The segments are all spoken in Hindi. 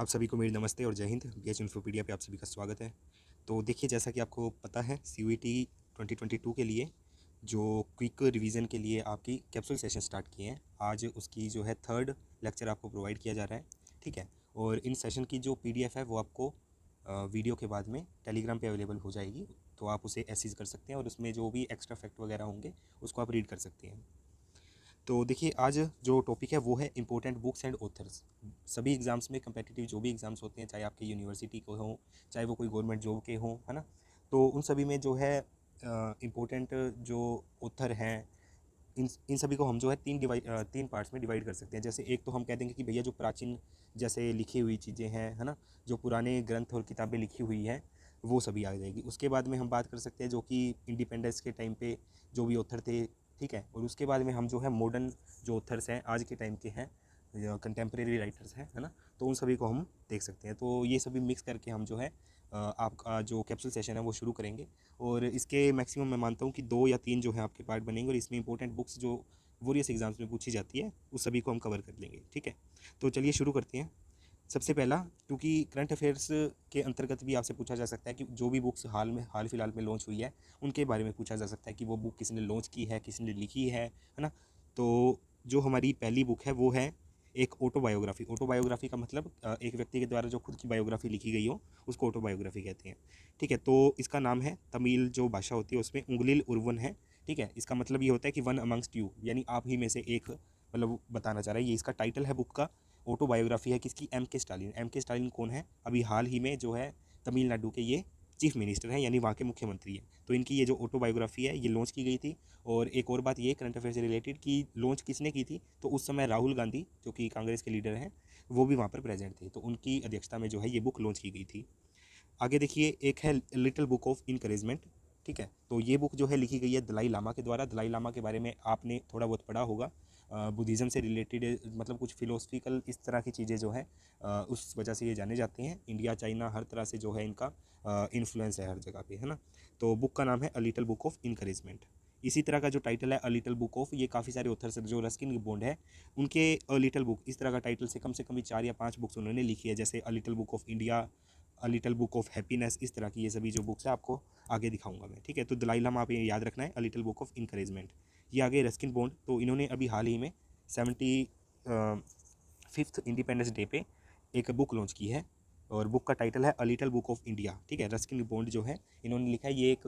आप सभी को मेरी नमस्ते और जय हिंद। बीएच इन्फोपीडिया पे आप सभी का स्वागत है। तो देखिए, जैसा कि आपको पता है, सीयूईटी 2022 के लिए जो क्विक रिवीजन के लिए आपकी कैप्सूल सेशन स्टार्ट किए हैं, आज उसकी जो है थर्ड लेक्चर आपको प्रोवाइड किया जा रहा है। ठीक है, और इन सेशन की जो पीडीएफ है वो आपको वीडियो के बाद में टेलीग्राम पे अवेलेबल हो जाएगी, तो आप उसे एक्सेस कर सकते हैं और उसमें जो भी एक्स्ट्रा फैक्ट वगैरह होंगे उसको आप रीड कर सकते हैं। तो देखिए, आज जो टॉपिक है वो है इंपॉर्टेंट बुक्स एंड ऑथर्स। सभी एग्ज़ाम्स में कम्पिटिटिव जो भी एग्ज़ाम्स होते हैं, चाहे आपके यूनिवर्सिटी के हों, चाहे वो कोई गवर्नमेंट जॉब के हों, है ना, तो उन सभी में जो है इम्पोर्टेंट जो ऑथर हैं, इन सभी को हम जो है तीन पार्ट्स में डिवाइड कर सकते हैं। जैसे एक तो हम कह देंगे कि भैया जो प्राचीन जैसे लिखी हुई चीज़ें हैं, है ना, जो पुराने ग्रंथ और किताबें लिखी हुई हैं, वो सभी आ जाएगी। उसके बाद में हम बात कर सकते हैं जो कि इंडिपेंडेंस के टाइम पे जो भी ऑथर थे, ठीक है। और उसके बाद में हम जो है मॉडर्न जो ऑथर्स हैं, आज के टाइम के हैं, कंटेम्प्रेरी राइटर्स हैं, है ना, तो उन सभी को हम देख सकते हैं। तो ये सभी मिक्स करके हम जो है आपका जो कैप्सूल सेशन है वो शुरू करेंगे। और इसके मैक्सिमम मैं मानता हूँ कि 2 या 3 जो है आपके पार्ट बनेंगे, और इसमें इंपॉर्टेंट बुक्स जो वोरियस एग्जाम्स में पूछी जाती है उस सभी को हम कवर कर लेंगे। ठीक है, तो चलिए शुरू करते हैं। सबसे पहला, क्योंकि करंट अफेयर्स के अंतर्गत भी आपसे पूछा जा सकता है कि जो भी बुक्स हाल फिलहाल में लॉन्च हुई है उनके बारे में पूछा जा सकता है कि वो बुक किसने लॉन्च की है, किसने लिखी है ना। तो जो हमारी पहली बुक है वो है एक ऑटोबायोग्राफी। ऑटोबायोग्राफी का मतलब एक व्यक्ति के द्वारा जो खुद की बायोग्राफी लिखी गई हो उसको ऑटोबायोग्राफी कहते हैं। ठीक है, तो इसका नाम है, तमिल जो भाषा होती है उसमें उंगलिल उर्वन है। ठीक है, इसका मतलब ये होता है कि वन अमंगस्ट यू, यानी आप ही में से एक, मतलब बताना चाह रहा है। ये इसका टाइटल है बुक का। ऑटोबायोग्राफी है किसकी? एम के स्टालिन। एम के स्टालिन कौन है? अभी हाल ही में जो है तमिलनाडु के ये चीफ मिनिस्टर हैं, यानी वहाँ के मुख्यमंत्री हैं। तो इनकी ये जो ऑटोबायोग्राफी है ये लॉन्च की गई थी। और एक और बात ये करंट अफेयर से रिलेटेड कि लॉन्च किसने की थी, तो उस समय राहुल गांधी जो कि कांग्रेस के लीडर हैं वो भी वहाँ पर प्रेजेंट थे, तो उनकी अध्यक्षता में जो है ये बुक लॉन्च की गई थी। आगे देखिए, एक है लिटिल बुक ऑफ इनकरेजमेंट। ठीक है, तो ये बुक जो है लिखी गई है दलाई लामा के द्वारा। दलाई लामा के बारे में आपने थोड़ा बहुत पढ़ा होगा, बुद्धिज़्म से रिलेटेड, मतलब कुछ फिलोसफिकल इस तरह की चीज़ें जो है उस वजह से ये जाने जाते हैं। इंडिया चाइना हर तरह से जो है इनका इन्फ्लुएंस है हर जगह पे, है ना। तो बुक का नाम है a little book of encouragement. इसी तरह का जो टाइटल है अ लिटिल बुक ऑफ, ये काफ़ी सारे ऑथर्स जो रस्किन बॉन्ड है उनके अ लिटिल बुक इस तरह का टाइटल से कम भी 4 या 5 बुक्स उन्होंने लिखी है, जैसे a little book of India, a little book of happiness. इस तरह की ये सभी जो बुक्स है आपको आगे दिखाऊंगा मैं। ठीक है, तो दलाई लामा आप ये याद रखना है, a little book of encouragement. ये आगे रस्किन बॉन्ड, तो इन्होंने अभी हाल ही में 75th इंडिपेंडेंस डे पे एक बुक लॉन्च की है, और बुक का टाइटल है a little book of India. ठीक है, रस्किन बॉन्ड जो है इन्होंने लिखा है, ये एक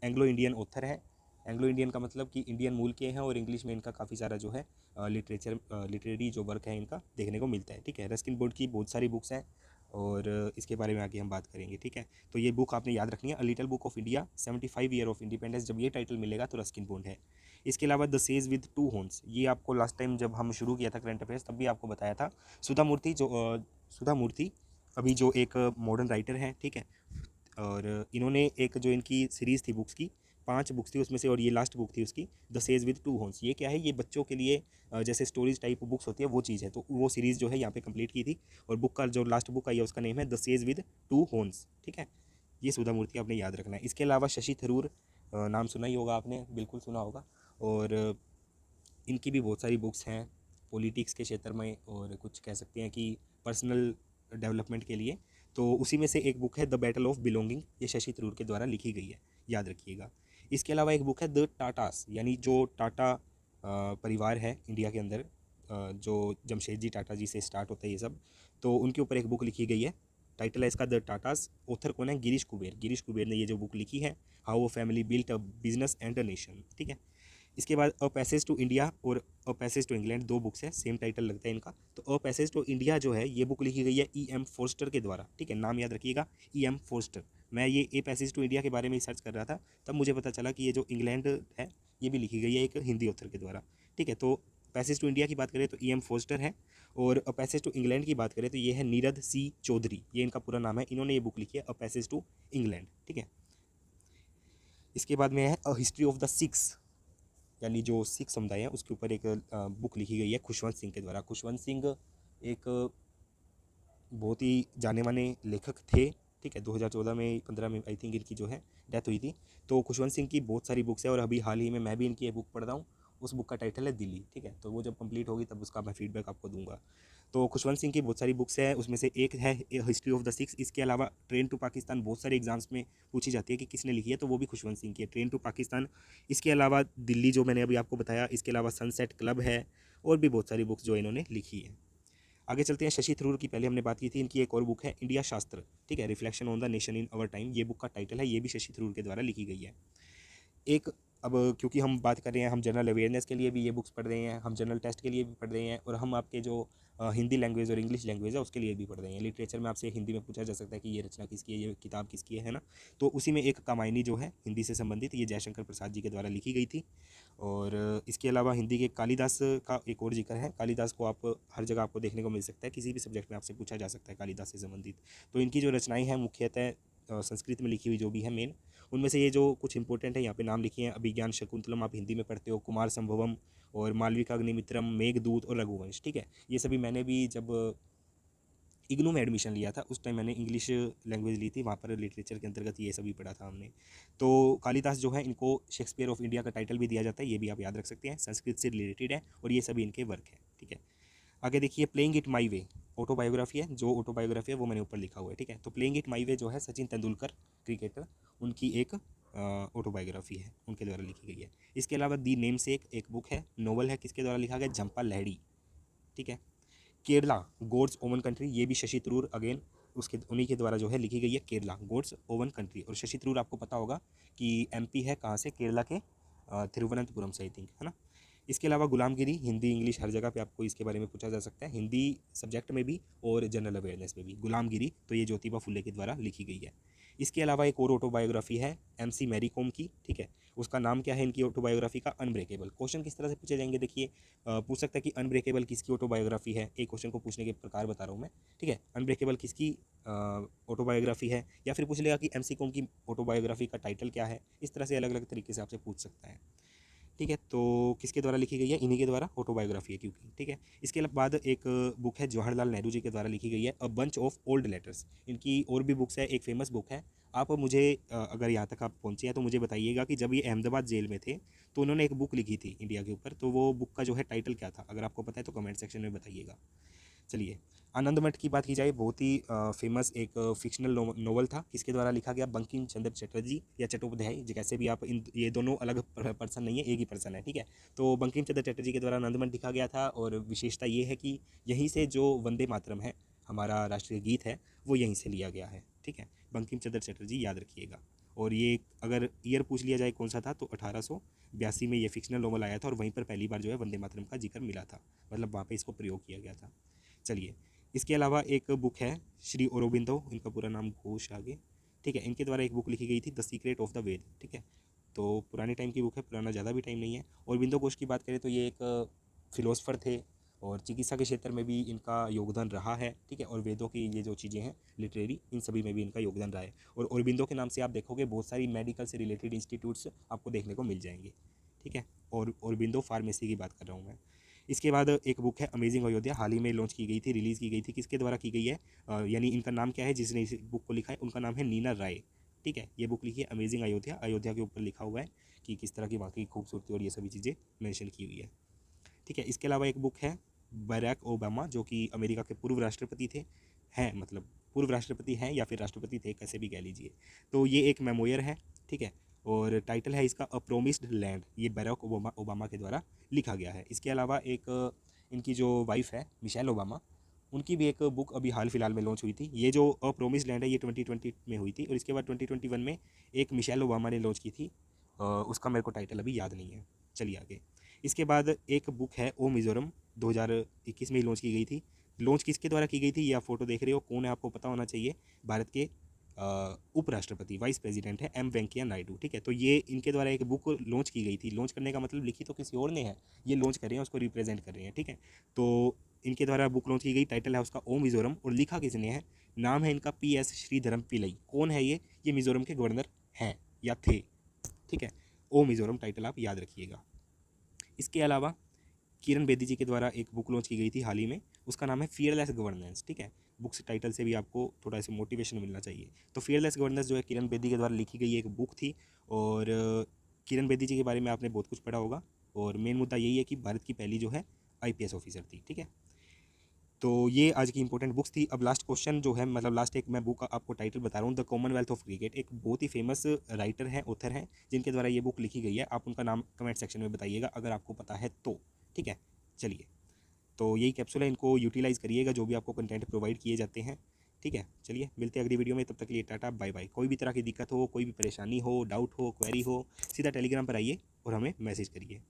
एंग्लो इंडियन ऑथर है। एंग्लो इंडियन का मतलब कि इंडियन मूल के हैं, और इंग्लिश में इनका काफ़ी सारा जो है लिटरेरी जो वर्क है इनका देखने को मिलता है। ठीक है, रस्किन बॉन्ड की बहुत सारी बुक्स हैं, और इसके बारे में आगे हम बात करेंगे। ठीक है, तो ये बुक आपने याद रखनी है, a little book of India, 75 year of independence. जब ये टाइटल मिलेगा तो रस्किन बॉन्ड है। इसके अलावा the sage with two horns, ये आपको लास्ट टाइम जब हम शुरू किया था करंट अफेयर्स तब भी आपको बताया था। सुधा मूर्ति सुधा मूर्ति अभी जो एक मॉडर्न राइटर हैं, ठीक है, और इन्होंने एक जो इनकी सीरीज़ थी बुक्स की, 5 बुक्स थी उसमें से, और ये लास्ट बुक थी उसकी, the sage with two horns. ये क्या है? ये बच्चों के लिए जैसे स्टोरीज टाइप बुक्स होती है वो चीज़ है, तो वो सीरीज़ जो है यहाँ पे कंप्लीट की थी। और बुक का जो लास्ट बुक आई है उसका नेम है the sage with two horns. ठीक है, ये सुधा मूर्ति आपने याद रखना है। इसके अलावा शशि थरूर, नाम सुना ही होगा आपने, बिल्कुल सुना होगा। और इनकी भी बहुत सारी बुक्स हैं पॉलिटिक्स के क्षेत्र में, और कुछ कह सकते हैं कि पर्सनल डेवलपमेंट के लिए। तो उसी में से एक बुक है द बैटल ऑफ बिलोंगिंग, ये शशि थरूर के द्वारा लिखी गई है, याद रखिएगा। इसके अलावा एक बुक है द टाटास, यानी जो टाटा परिवार है इंडिया के अंदर, जो जमशेदजी टाटा जी से स्टार्ट होता है ये सब, तो उनके ऊपर एक बुक लिखी गई है। टाइटल है इसका द टाटास। ऑथर कौन है? गिरीश कुबेर। गिरीश कुबेर ने ये जो बुक लिखी है, how a family built a business and a nation. ठीक है, इसके बाद अ पैसेज टू इंडिया और a passage to England, 2 books हैं, सेम टाइटल लगता है इनका। तो अ पैसेज टू इंडिया जो है ये बुक लिखी गई है ई एम फोर्स्टर के द्वारा। ठीक है, नाम याद रखिएगा, ई एम फोर्स्टर। मैं ये ए पैसेज टू इंडिया के बारे में सर्च कर रहा था, तब मुझे पता चला कि ये जो इंग्लैंड है ये भी लिखी गई है एक हिंदी ऑथर के द्वारा। ठीक है, तो पैसेज टू इंडिया की बात करें तो ई एम फोर्स्टर है, और अ पैसेज टू इंग्लैंड की बात करें तो ये है नीरद सी चौधरी, ये इनका पूरा नाम है। इन्होंने ये बुक लिखी है अ पैसेज टू इंग्लैंड। ठीक है, इसके बाद में है a history of the six, यानी जो सिख समुदाय है उसके ऊपर एक बुक लिखी गई है खुशवंत सिंह के द्वारा। खुशवंत सिंह एक बहुत ही जाने माने लेखक थे। ठीक है, 2014 में 15 में आई थिंक इनकी जो है डेथ हुई थी। तो खुशवंत सिंह की बहुत सारी बुक्स है, और अभी हाल ही में मैं भी इनकी एक बुक पढ़ रहा हूँ। उस बुक का टाइटल है दिल्ली। ठीक है, तो वो जब कंप्लीट होगी तब उसका मैं फीडबैक आपको दूंगा। तो खुशवंत सिंह की बहुत सारी बुक्स है, उसमें से एक है हिस्ट्री ऑफ द सिक्स। इसके अलावा ट्रेन टू पाकिस्तान बहुत सारे एग्जाम्स में पूछी जाती है कि किसने लिखी है, तो वो भी खुशवंत सिंह की है, ट्रेन टू पाकिस्तान। इसके अलावा दिल्ली जो मैंने अभी आपको बताया, इसके अलावा सनसेट क्लब है, और भी बहुत सारी बुक्स जो इन्होंने लिखी है। आगे चलते हैं। शशि थरूर की पहले हमने बात की थी, इनकी एक और बुक है इंडिया शास्त्र, ठीक है, reflection on the nation in our time, ये बुक का टाइटल है, ये भी शशि थरूर के द्वारा लिखी गई है। एक अब क्योंकि हम बात कर रहे हैं, हम जनरल अवेयरनेस के लिए भी ये बुक्स पढ़ रहे हैं, हम जनरल टेस्ट के लिए भी पढ़ रहे हैं, और हम आपके जो हिंदी लैंग्वेज और इंग्लिश लैंग्वेज है उसके लिए भी पढ़ रहे हैं। लिटरेचर में आपसे हिंदी में पूछा जा सकता है कि ये रचना किसकी है, ये किताब किसकी है ना। तो उसी में एक कामायनी जो है हिंदी से संबंधित, ये जयशंकर प्रसाद जी के द्वारा लिखी गई थी। और इसके अलावा हिंदी के कालिदास का एक और जिक्र है। कालिदास को आप हर जगह आपको देखने को मिल सकता है, किसी भी सब्जेक्ट में आपसे पूछा जा सकता है कालिदास से संबंधित। तो इनकी जो रचनाएँ हैं मुख्यतः संस्कृत में लिखी हुई जो भी है मेन, उनमें से ये जो कुछ इंपॉर्टेंट है यहाँ पे नाम लिखे हैं। अभिज्ञान शकुंतलम आप हिंदी में पढ़ते हो, कुमार संभवम और मालविका अग्निमित्रम, मेघदूत और रघुवंश, ठीक है। ये सभी मैंने भी जब इग्नू में एडमिशन लिया था उस टाइम मैंने इंग्लिश लैंग्वेज ली थी, वहाँ पर लिटरेचर के अंतर्गत ये सभी पढ़ा था हमने। तो कालिदास जो है इनको शेक्सपियर ऑफ इंडिया का टाइटल भी दिया जाता है, ये भी आप याद रख सकते हैं, संस्कृत से रिलेटेड है और ये सभी इनके वर्क है, ठीक है। आगे देखिए, playing it my way autobiography है, जो ऑटोबायोग्राफी है वो मैंने ऊपर लिखा हुआ है, ठीक है। तो प्लेइंग इट माई वे जो है सचिन तेंदुलकर क्रिकेटर, उनकी एक ऑटोबायोग्राफी है, उनके द्वारा लिखी गई है। इसके अलावा दी नेम से एक बुक है, नोवेल है, किसके द्वारा लिखा गया, झंपा लहड़ी, ठीक है। केरला गॉड्स ओवन कंट्री, ये भी शशि थरूर अगेन उसके उन्हीं के द्वारा जो है लिखी गई है, केरला गॉड्स ओवन कंट्री। और शशि थरूर आपको पता होगा कि एमपी है कहाँ से, केरला के तिरुवनंतपुरम से आई थिंक, है ना। इसके अलावा गुलामगिरी, हिंदी इंग्लिश हर जगह पे आपको इसके बारे में पूछा जा सकता है, हिंदी सब्जेक्ट में भी और जनरल अवेयरनेस में भी। गुलामगिरी तो ये ज्योतिबा फुले के द्वारा लिखी गई है। इसके अलावा एक और ऑटोबायोग्राफी है MC मैरी कॉम की, ठीक है। उसका नाम क्या है इनकी ऑटोबायोग्राफी का, अनब्रेकेबल। क्वेश्चन किस तरह से पूछे जाएंगे, देखिए पूछ सकता है कि अनब्रेकेबल किसकी ऑटोबायोग्राफी है, एक क्वेश्चन को पूछने के प्रकार बता रहा हूँ मैं, ठीक है। अनब्रेकेबल किसकी ऑटोबायोग्राफी है, या फिर पूछ लेगा कि MC कॉम की ऑटोबायोग्राफी का टाइटल क्या है। इस तरह से अलग अलग तरीके से आपसे पूछ सकता है, ठीक है। तो किसके द्वारा लिखी गई है, इन्हीं के द्वारा ऑटोबायोग्राफी है क्योंकि, ठीक है। इसके बाद एक बुक है जवाहरलाल नेहरू जी के द्वारा लिखी गई है, a bunch of old letters. इनकी और भी बुक्स है, एक फेमस बुक है। आप मुझे अगर यहाँ तक आप पहुँचे हैं तो मुझे बताइएगा कि जब ये अहमदाबाद जेल में थे तो उन्होंने एक बुक लिखी थी इंडिया के ऊपर, तो वो बुक का जो है टाइटल क्या था, अगर आपको पता है तो कमेंट सेक्शन में बताइएगा। चलिए, आनंद मठ की बात की जाए, बहुत ही फेमस एक फिक्शनल नोवेल था, किसके द्वारा लिखा गया, बंकिम चंद्र चटर्जी या चट्टोपाध्याय, जैसे भी आप इन ये दोनों अलग पर्सन नहीं है, एक ही पर्सन है, ठीक है। तो बंकिम चंद्र चटर्जी के द्वारा आनंद मठ लिखा गया था, और विशेषता ये है कि यहीं से जो वंदे मातरम है, हमारा राष्ट्रीय गीत है, वो यहीं से लिया गया है, ठीक है। बंकिम चंद्र चटर्जी याद रखिएगा। और ये अगर ईयर पूछ लिया जाए कौन सा था, तो 1882 में ये फिक्शनल नोवेल आया था, और वहीं पर पहली बार जो है वंदे मातरम का जिक्र मिला था, मतलब वहाँ पे इसको प्रयोग किया गया था। चलिए, इसके अलावा एक बुक है श्री औरोबिंदो, इनका पूरा नाम घोष आगे, ठीक है। इनके द्वारा एक बुक लिखी गई थी, द सीक्रेट ऑफ द वेद, ठीक है। तो पुराने टाइम की बुक है, पुराना ज़्यादा भी टाइम नहीं है। औरोबिंदो घोष की बात करें तो ये एक फिलोसफर थे, और चिकित्सा के क्षेत्र में भी इनका योगदान रहा है, ठीक है। और वेदों की ये जो चीज़ें हैं लिटरेरी, इन सभी में भी इनका योगदान रहा है। और औरोबिंदो के नाम से आप देखोगे बहुत सारी मेडिकल से रिलेटेड इंस्टीट्यूट्स आपको देखने को मिल जाएंगे, ठीक है। और औरोबिंदो फार्मेसी की बात कर रहा हूँ मैं। इसके बाद एक बुक है अमेजिंग अयोध्या, हाल ही में लॉन्च की गई थी, रिलीज़ की गई थी, किसके द्वारा की गई है, यानी इनका नाम क्या है जिसने इस बुक को लिखा है, उनका नाम है नीना राय, ठीक है। ये बुक लिखी है अमेजिंग अयोध्या, अयोध्या के ऊपर लिखा हुआ है कि किस तरह की वहाँ की खूबसूरती और ये सभी चीज़ें मेंशन की हुई है, ठीक है। इसके अलावा एक बुक है बराक ओबामा, जो कि अमेरिका के पूर्व राष्ट्रपति थे, हैं मतलब पूर्व राष्ट्रपति हैं या फिर राष्ट्रपति थे, कैसे भी कह लीजिए। तो ये एक मेमोयर है, ठीक है। और टाइटल है इसका अ प्रोमिस्ड लैंड, ये बराक ओबामा के द्वारा लिखा गया है। इसके अलावा एक इनकी जो वाइफ है मिशेल ओबामा, उनकी भी एक बुक अभी हाल फिलहाल में लॉन्च हुई थी। ये जो अ प्रोमिस्ड लैंड है ये 2020 में हुई थी, और इसके बाद 2021 में एक मिशेल ओबामा ने लॉन्च की थी, उसका मेरे को टाइटल अभी याद नहीं है। चलिए आगे। इसके बाद एक बुक है ओ मिज़ोरम, 2021 में ही लॉन्च की गई थी। लॉन्च किसके द्वारा की गई थी, या फोटो देख रहे हो कौन है, आपको पता होना चाहिए, भारत के उपराष्ट्रपति वाइस प्रेसिडेंट है M वेंकैया नायडू, ठीक है। तो ये इनके द्वारा एक बुक लॉन्च की गई थी, लॉन्च करने का मतलब लिखी तो किसी और ने है, ये लॉन्च कर रहे हैं, उसको रिप्रेजेंट कर रहे हैं, ठीक है। तो इनके द्वारा बुक लॉन्च की गई, टाइटल है उसका ओ मिज़ोरम, और लिखा किसने है, नाम है इनका PS श्रीधरम पिल्लई। कौन है ये मिज़ोरम के गवर्नर हैं या थे, ठीक है। ओ मिज़ोरम टाइटल आप याद रखिएगा। इसके अलावा किरण बेदी जी के द्वारा एक बुक लॉन्च की गई थी हाल ही में, उसका नाम है फियरलेस गवर्नेंस, ठीक है। बुक्स टाइटल से भी आपको थोड़ा सा मोटिवेशन मिलना चाहिए। तो फियरलेस गवर्नेंस जो है किरण बेदी के द्वारा लिखी गई एक बुक थी, और किरण बेदी जी के बारे में आपने बहुत कुछ पढ़ा होगा, और मेन मुद्दा यही है कि भारत की पहली जो है IPS ऑफिसर थी, ठीक है। तो ये आज की इंपॉर्टेंट बुक्स थी। अब लास्ट क्वेश्चन जो है, मतलब लास्ट एक मैं बुक आपको टाइटल बता रहा हूँ, द कॉमनवेल्थ ऑफ क्रिकेट। एक बहुत ही फेमस राइटर हैं, ऑथर हैं, जिनके द्वारा ये बुक लिखी गई है। आप उनका नाम कमेंट सेक्शन में बताइएगा अगर आपको पता है तो। ठीक है, चलिए, तो यही कैप्सूल है, इनको यूटिलाइज़ करिएगा जो भी आपको कंटेंट प्रोवाइड किए जाते हैं। ठीक है, चलिए मिलते हैं अगली वीडियो में, तब तक के लिए टाटा बाय बाय। कोई भी तरह की दिक्कत हो, कोई भी परेशानी हो, डाउट हो, क्वेरी हो, सीधा टेलीग्राम पर आइए और हमें मैसेज करिए।